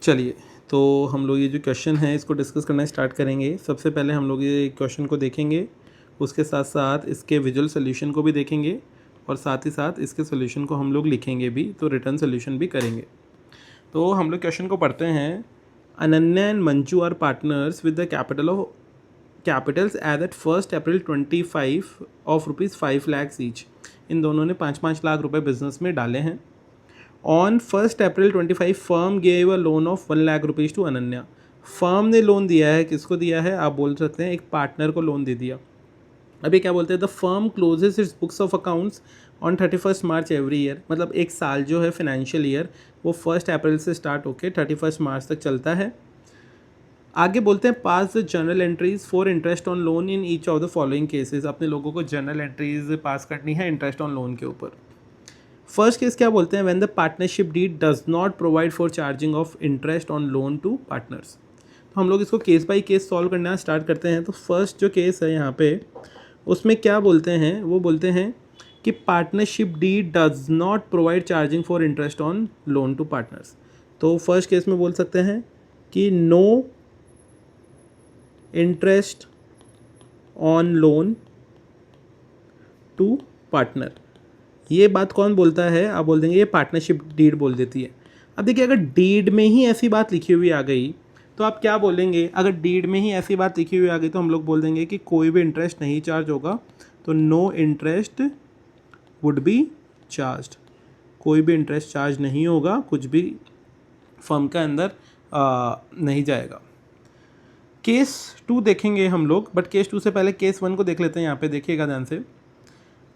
चलिए, तो हम लोग ये जो क्वेश्चन है इसको डिस्कस करना स्टार्ट करेंगे। सबसे पहले हम लोग ये क्वेश्चन को देखेंगे, उसके साथ साथ इसके विजुअल सोल्यूशन को भी देखेंगे और साथ ही साथ इसके सोल्यूशन को हम लोग लिखेंगे भी, तो रिटर्न सोल्यूशन भी करेंगे। तो हम लोग क्वेश्चन को पढ़ते हैं। Ananya and Manju are partners with the capitals as at 1 April 25 of ₹5 lakh each. इन दोनों ने 5-5 लाख रुपए बिजनेस में डाले हैं। On 1 April 25 firm gave a loan of 1 lakh rupees to Ananya. Firm ने लोन दिया है, किसको दिया है आप बोल सकते हैं, एक पार्टनर को लोन दे दिया। अभी क्या बोलते हैं, the firm closes its books of accounts on 31 March every year. मतलब एक साल जो है फाइनेंशियल ईयर वो 1 अप्रैल से स्टार्ट होकर 31 मार्च तक चलता है। आगे बोलते हैं pass the journal entries for interest on loan in each of the following cases. अपने लोगों को जर्नल एंट्रीज पास करनी है इंटरेस्ट ऑन लोन के ऊपर। फर्स्ट केस क्या बोलते हैं, when the partnership deed does not provide for charging of interest on loan to partners. तो हम लोग इसको केस बाय केस सॉल्व करना स्टार्ट करते हैं। तो फर्स्ट जो केस है यहाँ पे, उसमें क्या बोलते हैं, वो बोलते हैं कि partnership deed does not provide charging for interest on loan to partners. तो फर्स्ट केस में बोल सकते हैं कि no interest on loan to partner. ये बात कौन बोलता है, आप बोल देंगे ये पार्टनरशिप डीड बोल देती है। अब देखिए, अगर डीड में ही ऐसी बात लिखी हुई आ गई तो आप क्या बोलेंगे, अगर डीड में ही ऐसी बात लिखी हुई आ गई तो हम लोग बोल देंगे कि कोई भी इंटरेस्ट नहीं चार्ज होगा। तो no interest would be charged. कोई भी इंटरेस्ट चार्ज नहीं होगा, कुछ भी फर्म के अंदर नहीं जाएगा। केस 2 देखेंगे हम लोग, बट केस 2 से पहले केस 1 को देख लेते हैं। यहाँ पे देखिएगा ध्यान से।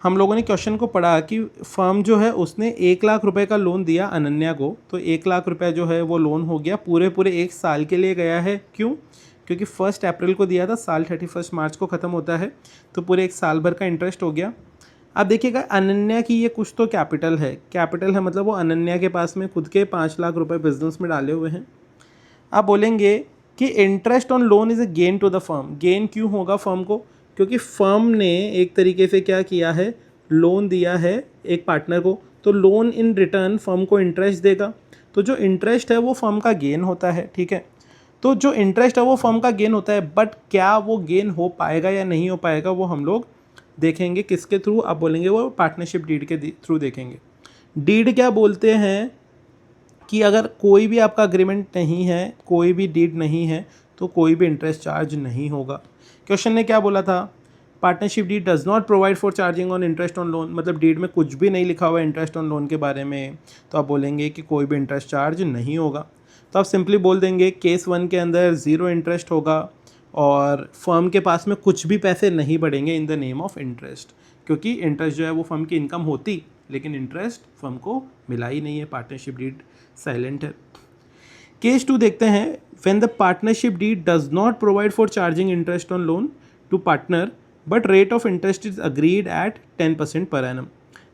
हम लोगों ने क्वेश्चन को पढ़ा कि फर्म जो है उसने 1 लाख रुपए का लोन दिया अनन्या को। तो 1 लाख रुपए जो है वो लोन हो गया, पूरे 1 साल के लिए गया है। क्यों? क्योंकि 1 अप्रैल को दिया था, साल 31 मार्च को ख़त्म होता है, तो पूरे 1 साल भर का इंटरेस्ट हो गया। अब देखिएगा, अनन्या की ये कुछ तो कैपिटल है मतलब वो अनन्या के पास में खुद के 5 लाख रुपए बिजनेस में डाले हुए हैं। आप बोलेंगे कि interest on loan is a gain to the firm. Gain क्यों होगा फर्म को? क्योंकि फर्म ने एक तरीके से क्या किया है, लोन दिया है एक पार्टनर को, तो लोन इन रिटर्न फर्म को इंटरेस्ट देगा। तो जो इंटरेस्ट है वो फर्म का गेन होता है, ठीक है। तो जो इंटरेस्ट है वो फर्म का गेन होता है, बट क्या वो गेन हो पाएगा या नहीं हो पाएगा वो हम लोग देखेंगे किसके थ्रू, आप बोलेंगे वो पार्टनरशिप डीड के थ्रू देखेंगे। डीड क्या बोलते हैं कि अगर कोई भी आपका अग्रीमेंट नहीं है, कोई भी डीड नहीं है, तो कोई भी इंटरेस्ट चार्ज नहीं होगा। क्वेश्चन ने क्या बोला था, partnership deed does not provide for charging on interest on loan. मतलब डीड में कुछ भी नहीं लिखा हुआ है इंटरेस्ट ऑन लोन के बारे में, तो आप बोलेंगे कि कोई भी इंटरेस्ट चार्ज नहीं होगा। तो आप सिंपली बोल देंगे केस 1 के अंदर 0 इंटरेस्ट होगा और फर्म के पास में कुछ भी पैसे नहीं बढ़ेंगे in the name of interest, क्योंकि इंटरेस्ट जो है वो फर्म की इनकम होती, लेकिन इंटरेस्ट फर्म को मिला ही नहीं है, पार्टनरशिप डीड साइलेंट है। केस 2 देखते हैं। When the partnership deed does not provide for charging interest on loan to partner but rate of interest is agreed at 10% per annum.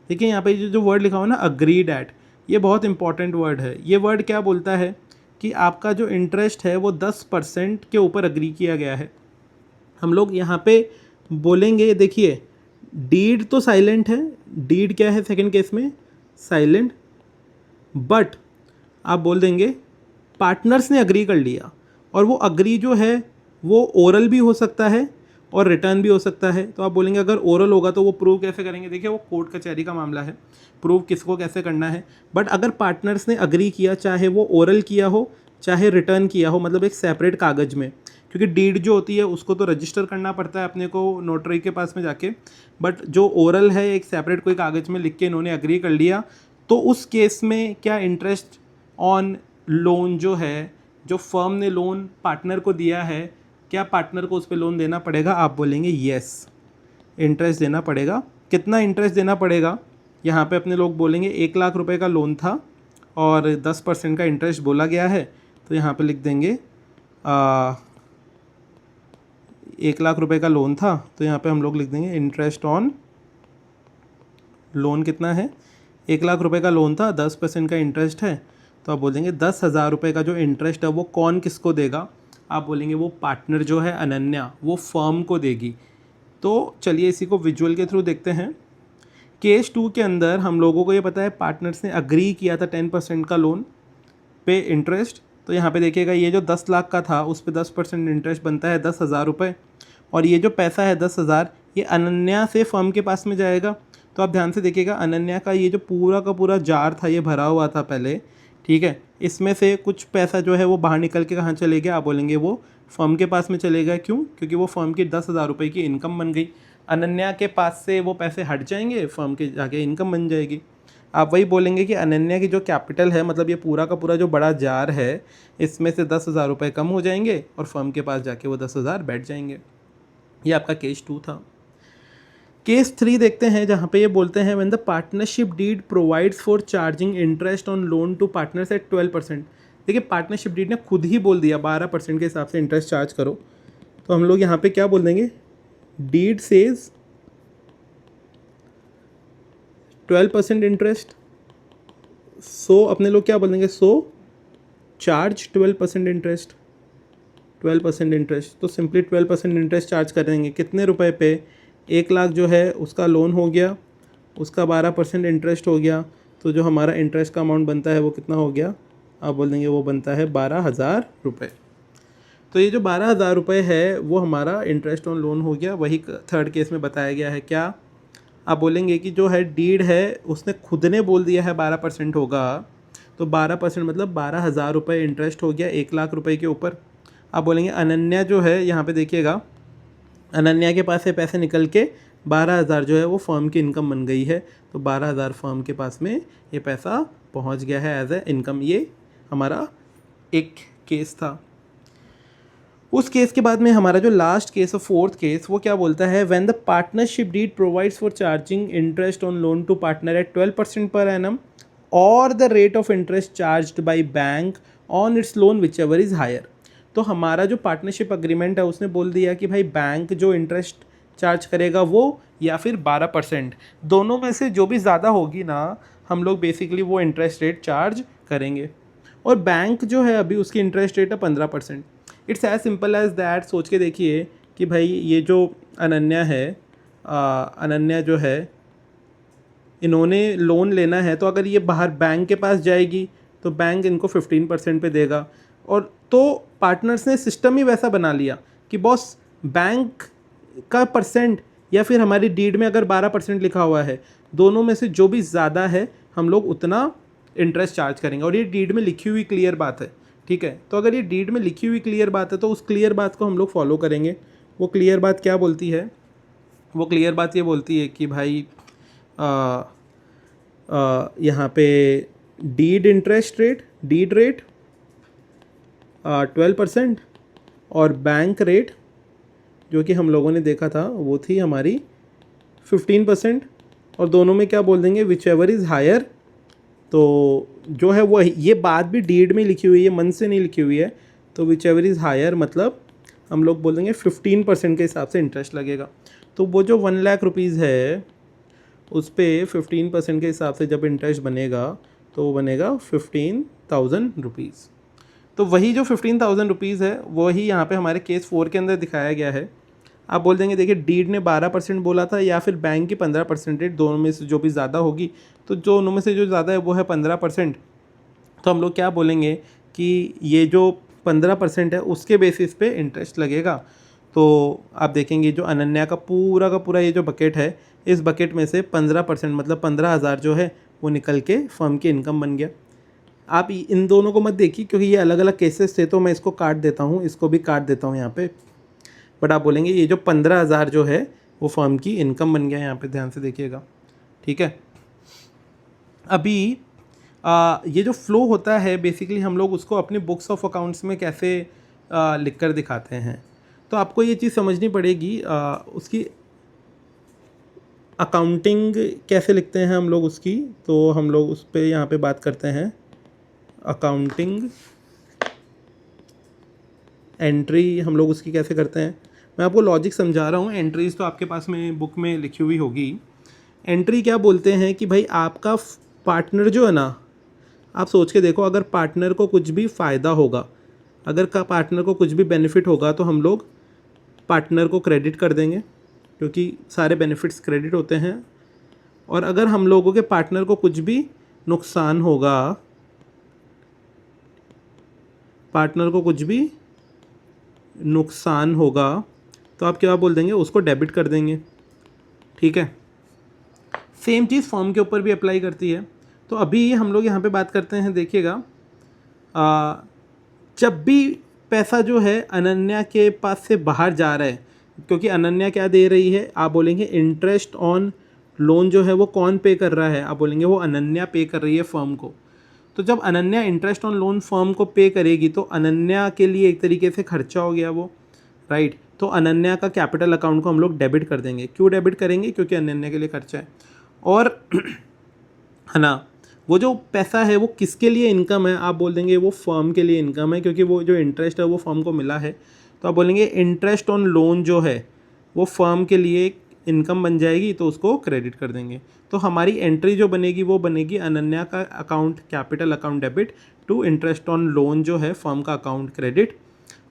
देखिए यहाँ पे जो वर्ड लिखा हुआ ना, अग्रीड एट, ये बहुत इंपॉर्टेंट वर्ड है। ये वर्ड क्या बोलता है कि आपका जो इंटरेस्ट है वो 10% के ऊपर अग्री किया गया है। हम लोग यहाँ पे बोलेंगे, देखिए डीड तो साइलेंट है, डीड क्या है सेकंड केस में, साइलेंट, बट आप बोल देंगे पार्टनर्स ने अग्री कर लिया, और वो अग्री जो है वो ओरल भी हो सकता है और रिटर्न भी हो सकता है। तो आप बोलेंगे अगर ओरल होगा तो वो प्रूव कैसे करेंगे, देखिए वो कोर्ट कचहरी का मामला है, प्रूव किसको कैसे करना है। बट अगर पार्टनर्स ने अग्री किया, चाहे वो ओरल किया हो चाहे रिटर्न किया हो, मतलब एक सेपरेट कागज़ में, क्योंकि डीड जो होती है उसको तो रजिस्टर करना पड़ता है अपने को नोटरी के पास में जाके, बट जो ओरल है एक सेपरेट कोई कागज़ में लिख के इन्होंने अग्री कर लिया, तो उस केस में क्या इंटरेस्ट ऑन लोन जो है, जो फर्म ने लोन पार्टनर को दिया है, क्या पार्टनर को उस पर लोन देना पड़ेगा? आप बोलेंगे येस, इंटरेस्ट देना पड़ेगा। कितना इंटरेस्ट देना पड़ेगा? यहाँ पे अपने लोग बोलेंगे 1 लाख रुपए का लोन था और 10% का इंटरेस्ट बोला गया है, तो यहाँ पे लिख देंगे 1 लाख रुपए का लोन था, तो यहाँ पे हम लोग लिख देंगे इंटरेस्ट ऑन लोन कितना है, 1 लाख रुपए का लोन था, 10% का इंटरेस्ट है, तो आप बोलेंगे 10,000 रुपये का जो इंटरेस्ट है वो कौन किसको देगा? आप बोलेंगे वो पार्टनर जो है अनन्या, वो फर्म को देगी। तो चलिए इसी को विजुअल के थ्रू देखते हैं। केस 2 के अंदर हम लोगों को ये पता है पार्टनर्स ने अग्री किया था 10% का लोन पे इंटरेस्ट, तो यहाँ पे देखिएगा ये जो 10 लाख का था उस पर 10% इंटरेस्ट बनता है 10,000 रुपये, और ये जो पैसा है 10,000 ये अनन्या से फर्म के पास में जाएगा। तो आप ध्यान से देखिएगा, अनन्या का ये जो पूरा का पूरा जार था ये भरा हुआ था पहले, ठीक है। इसमें से कुछ पैसा जो है वो बाहर निकल के कहाँ चले गया, आप बोलेंगे वो फर्म के पास में चले गया। क्यों? क्योंकि वो फर्म की 10,000 रुपये की इनकम बन गई। अनन्या के पास से वो पैसे हट जाएंगे, फर्म के जाके इनकम बन जाएगी। आप वही बोलेंगे कि अनन्या की जो कैपिटल है, मतलब ये पूरा का पूरा जो बड़ा जार है, इसमें से 10,000 रुपये कम हो जाएंगे और फर्म के पास जाके वो 10,000 बैठ जाएंगे। ये आपका केस 2 था। केस 3 देखते हैं, जहाँ पे ये बोलते हैं when the partnership deed provides for charging interest on loan to partners at 12%। देखिए पार्टनरशिप डीड ने खुद ही बोल दिया 12% के हिसाब से इंटरेस्ट चार्ज करो, तो हम लोग यहाँ पे क्या बोल देंगे, डीड सेज 12% इंटरेस्ट, सो अपने लोग क्या बोल देंगे, सो चार्ज 12% इंटरेस्ट, 12% इंटरेस्ट। तो सिंपली 12% इंटरेस्ट चार्ज कर देंगे। कितने रुपए पे? 1 लाख जो है उसका लोन हो गया, उसका 12% इंटरेस्ट हो गया, तो जो हमारा इंटरेस्ट का अमाउंट बनता है वो कितना हो गया, आप बोल देंगे वो बनता है 12,000 रुपये। तो ये जो 12,000 रुपये है वो हमारा इंटरेस्ट ऑन लोन हो गया। वही थर्ड केस में बताया गया है। क्या? आप बोलेंगे कि जो है डीड है उसने खुद ने बोल दिया है 12% होगा, तो 12% मतलब 12,000 रुपये इंटरेस्ट हो गया 1 लाख रुपये के ऊपर। आप बोलेंगे अनन्या जो है, यहाँ पे देखिएगा अनन्या के पास से पैसे निकल के 12,000 जो है वो फर्म की इनकम बन गई है, तो 12,000 फर्म के पास में ये पैसा पहुंच गया है एज ए इनकम। ये हमारा एक केस था। उस केस के बाद में हमारा जो लास्ट केस है, फोर्थ केस, वो क्या बोलता है, when the partnership deed provides for charging interest on loan to partner at 12% per annum और the rate of interest charged by bank on its loan whichever is higher. तो हमारा जो partnership agreement है उसने बोल दिया कि भाई बैंक जो इंटरेस्ट चार्ज करेगा वो या फिर 12%, दोनों में से जो भी ज़्यादा होगी ना, हम लोग बेसिकली वो इंटरेस्ट रेट चार्ज करेंगे। और बैंक जो है अभी उसकी इंटरेस्ट रेट है 15%। It's as simple as that. सोच के देखिए कि भाई ये जो अनन्या है, अनन्या जो है, इन्होंने लोन लेना है, तो अगर ये बाहर बैंक के पास जाएगी तो बैंक इनको 15% पे देगा। और तो पार्टनर्स ने सिस्टम ही वैसा बना लिया कि बॉस बैंक का परसेंट या फिर हमारी डीड में अगर 12% लिखा हुआ है, दोनों में से जो भी ज़्यादा है हम लोग उतना इंटरेस्ट चार्ज करेंगे। और ये डीड में लिखी हुई क्लियर बात है, ठीक है। तो अगर ये डीड में लिखी हुई क्लियर बात है तो उस क्लियर बात को हम लोग फॉलो करेंगे। वो क्लियर बात क्या बोलती है? वो क्लियर बात ये बोलती है कि भाई यहाँ पे deed interest rate, deed rate 12% और बैंक रेट जो कि हम लोगों ने देखा था वो थी हमारी 15%। और दोनों में क्या बोल देंगे, विच एवर इज़ हायर। तो जो है वो ये बात भी डीड में लिखी हुई है, मन से नहीं लिखी हुई है। तो विच एवर इज़ हायर मतलब हम लोग बोल देंगे 15% के हिसाब से इंटरेस्ट लगेगा। तो वो जो 1 लाख रुपीज़ है उस पर 15% के हिसाब से जब इंटरेस्ट बनेगा तो वो बनेगा 15,000 रुपीज़। तो वही जो 15,000 रुपीज़ है वही यहाँ पे हमारे केस 4 के अंदर दिखाया गया है। आप बोल देंगे देखिए डीड ने 12% बोला था या फिर बैंक की 15% रेट, दोनों में से जो भी ज़्यादा होगी, तो दोनों में से जो ज़्यादा है वो है 15%। तो हम लोग क्या बोलेंगे कि ये जो 15% है उसके बेसिस पे इंटरेस्ट लगेगा। तो आप देखेंगे जो अनन्या का पूरा ये जो बकेट है, इस बकेट में से 15% मतलब 15,000 जो है वो निकल के फर्म की इनकम बन गया। आप इन दोनों को मत देखिए क्योंकि ये अलग अलग केसेस थे, तो मैं इसको काट देता हूँ, इसको भी काट देता हूँ यहाँ पे। बट आप बोलेंगे ये जो 15,000 जो है वो फर्म की इनकम बन गया। यहाँ पे ध्यान से देखिएगा, ठीक है। अभी ये जो फ्लो होता है बेसिकली हम लोग उसको अपने बुक्स ऑफ अकाउंट्स में कैसे लिख कर दिखाते हैं। तो आपको ये चीज़ समझनी पड़ेगी, उसकी अकाउंटिंग कैसे लिखते हैं हम लोग उसकी। तो हम लोग उस पर यहाँ पे बात करते हैं, अकाउंटिंग एंट्री हम लोग उसकी कैसे करते हैं। मैं आपको लॉजिक समझा रहा हूँ। एंट्रीज तो आपके पास में बुक में लिखी हुई होगी। एंट्री क्या बोलते हैं कि भाई आपका पार्टनर जो है ना, आप सोच के देखो, अगर पार्टनर को कुछ भी फ़ायदा होगा, अगर का पार्टनर को कुछ भी बेनिफिट होगा तो हम लोग पार्टनर को क्रेडिट कर देंगे क्योंकि सारे बेनिफिट्स क्रेडिट होते हैं। और अगर हम लोगों के पार्टनर को कुछ भी नुकसान होगा पार्टनर को कुछ भी नुकसान होगा तो आप क्या बोल देंगे, उसको डेबिट कर देंगे। ठीक है, सेम चीज़ फर्म के ऊपर भी अप्लाई करती है। तो अभी हम लोग यहाँ पे बात करते हैं, देखिएगा, जब भी पैसा जो है अनन्या के पास से बाहर जा रहा है, क्योंकि अनन्या क्या दे रही है, आप बोलेंगे इंटरेस्ट ऑन लोन जो है वो कौन पे कर रहा है, आप बोलेंगे वो अनन्या पे कर रही है फर्म को। तो जब Ananya interest on loan firm को पे करेगी तो अनन्या के लिए एक तरीके से खर्चा हो गया वो, राइट। तो अनन्या का कैपिटल अकाउंट को हम लोग डेबिट कर देंगे। क्यों डेबिट करेंगे? क्योंकि अनन्या के लिए खर्चा है। और है ना, वो जो पैसा है वो किसके लिए इनकम है, आप बोल देंगे वो फर्म के लिए इनकम है, क्योंकि वो जो इंटरेस्ट है वो फर्म को मिला है। तो आप बोलेंगे इंटरेस्ट ऑन लोन जो है वो फर्म के लिए इनकम बन जाएगी, तो उसको क्रेडिट कर देंगे। तो हमारी एंट्री जो बनेगी वो बनेगी अनन्या का account capital account debit to interest on loan जो है फर्म का अकाउंट क्रेडिट।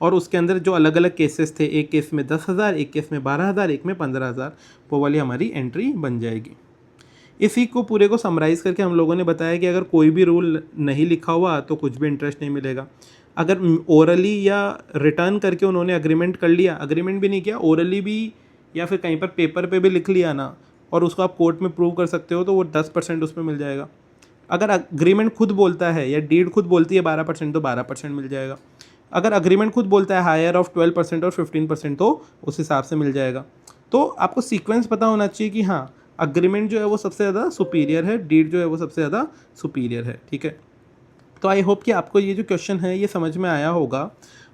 और उसके अंदर जो अलग अलग केसेस थे, एक केस में 10,000, एक केस में 12,000, एक में 15,000, वो वाली हमारी एंट्री बन जाएगी। इसी को पूरे को समराइज़ करके हम लोगों ने बताया कि अगर कोई भी रूल नहीं लिखा हुआ तो कुछ भी इंटरेस्ट नहीं मिलेगा। अगर ओरली या रिटर्न करके उन्होंने अग्रीमेंट कर लिया, अग्रीमेंट भी नहीं किया, ओरली भी या फिर कहीं पर पेपर पे भी लिख लिया ना, और उसको आप कोर्ट में प्रूव कर सकते हो, तो वो 10% उसमें मिल जाएगा। अगर अग्रीमेंट खुद बोलता है या डीड खुद बोलती है 12%, तो 12% मिल जाएगा। अगर अग्रीमेंट खुद बोलता है हायर ऑफ 12% और 15%, तो उस हिसाब से मिल जाएगा। तो आपको सीक्वेंस पता होना चाहिए कि हाँ, अग्रीमेंट जो है वो सबसे ज़्यादा सुपीरियर है, डीड जो है वो सबसे ज़्यादा सुपीरियर है। ठीक है, तो आई होप कि आपको ये जो क्वेश्चन है ये समझ में आया होगा।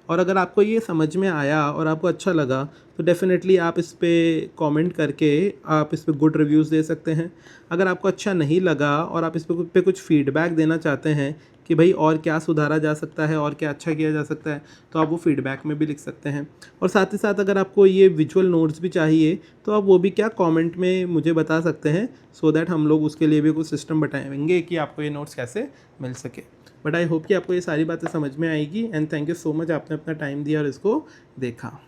और अगर आपको ये समझ में आया और आपको अच्छा लगा तो डेफ़िनेटली आप इस पर कमेंट करके आप इस पर गुड रिव्यूज़ दे सकते हैं। अगर आपको अच्छा नहीं लगा और आप इस पे कुछ फीडबैक देना चाहते हैं कि भाई और क्या सुधारा जा सकता है और क्या अच्छा किया जा सकता है, तो आप वो फीडबैक में भी लिख सकते हैं। और साथ ही साथ अगर आपको ये विजुअल नोट्स भी चाहिए तो आप वो भी क्या कमेंट में मुझे बता सकते हैं, सो दैट हम लोग उसके लिए भी कुछ सिस्टम बताएंगे कि आपको ये नोट्स कैसे मिल सके। बट आई होप कि आपको ये सारी बातें समझ में आएगी। And thank you so much, आपने अपना टाइम दिया और इसको देखा।